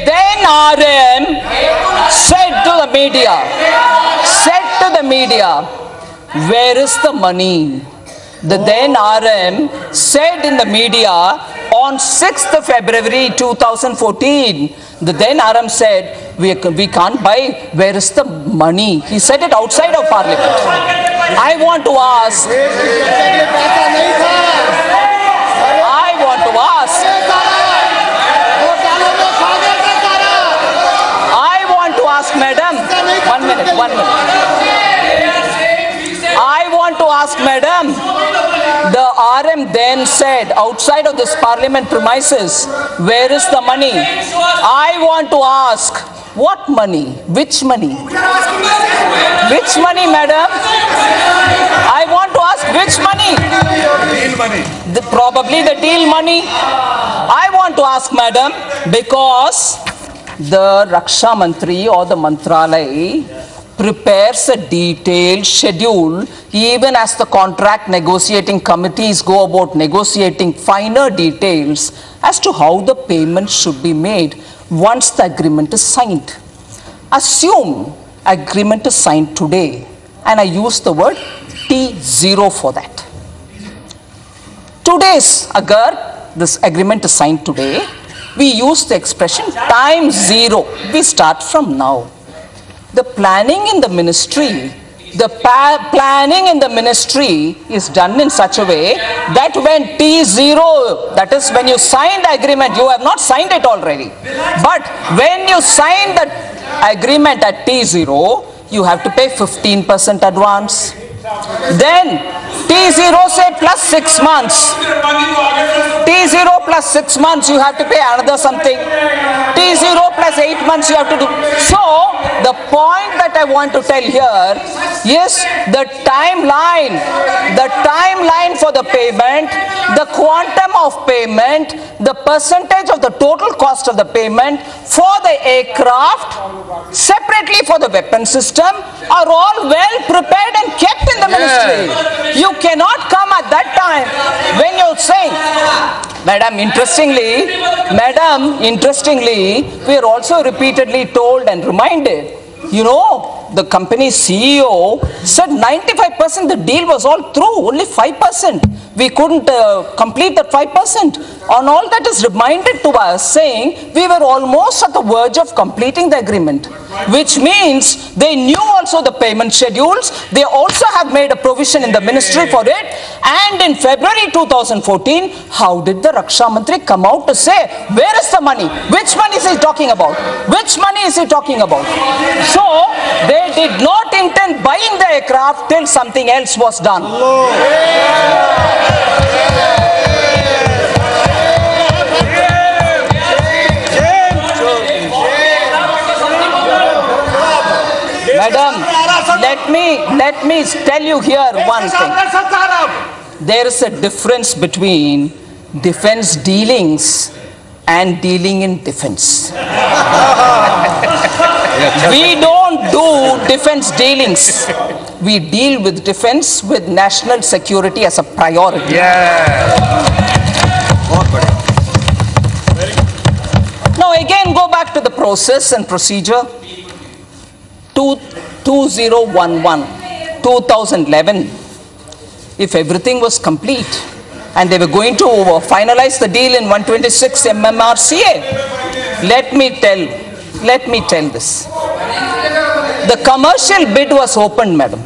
Then RM said to the media, where is the money? The then RM said in the media on 6th of February 2014, the then RM said, we can't buy, where is the money? He said it outside of Parliament. I want to ask, madam, one minute. I want to ask, madam, the RM then said outside of this Parliament premises, where is the money? I want to ask, what money? Which money? Which money, madam? I want to ask, which money? Deal money. Probably the deal money. I want to ask, madam, because the Raksha Mantri or the Mantralaya prepares a detailed schedule even as the contract negotiating committees go about negotiating finer details as to how the payment should be made once the agreement is signed. Assume agreement is signed today, and I use the word T0 for that. 2 days ago, this agreement is signed today. We use the expression time zero. We start from now. The planning in the ministry, is done in such a way that when T0, that is when you sign the agreement, you have not signed it already. But when you sign the agreement at T0, you have to pay 15% advance. Then T0 say plus 6 months. T0 plus 6 months you have to pay another something. T0 plus 8 months you have to do. So the point that I want to tell here is the timeline for the payment, the quantum of payment, the percentage of the total cost of the payment for the aircraft, separately for the weapon system, are all well prepared and kept in the ministry. You cannot come at that time when you're saying, madam, interestingly, we are also repeatedly told and reminded, you know, the company's CEO said 95% the deal was all through, only 5%. We couldn't complete that 5%. On all that is reminded to us saying we were almost at the verge of completing the agreement, which means they knew also the payment schedules. They also have made a provision in the ministry for it. And in February 2014, how did the Raksha Mantri come out to say, where is the money? Which money is he talking about? Which money is he talking about? So they did not intend buying the aircraft till something else was done. Madam, let me tell you here one thing. There is a difference between defense dealings and dealing in defense. We don't do defense dealings. We deal with defense with national security as a priority. Now again, go back to the process and procedure. 2011, if everything was complete and they were going to finalize the deal in 126 MMRCA, let me tell this. The commercial bid was opened, madam.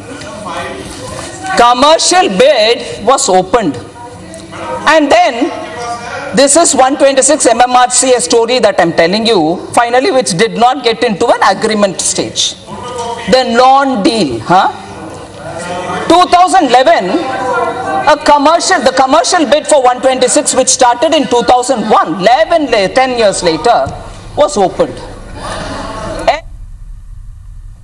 Commercial bid was opened. And then, this is 126 MMRCA story that I'm telling you, finally, which did not get into an agreement stage. The non-deal, 2011, the commercial bid for 126, which started in 2001, 10 years later, was opened.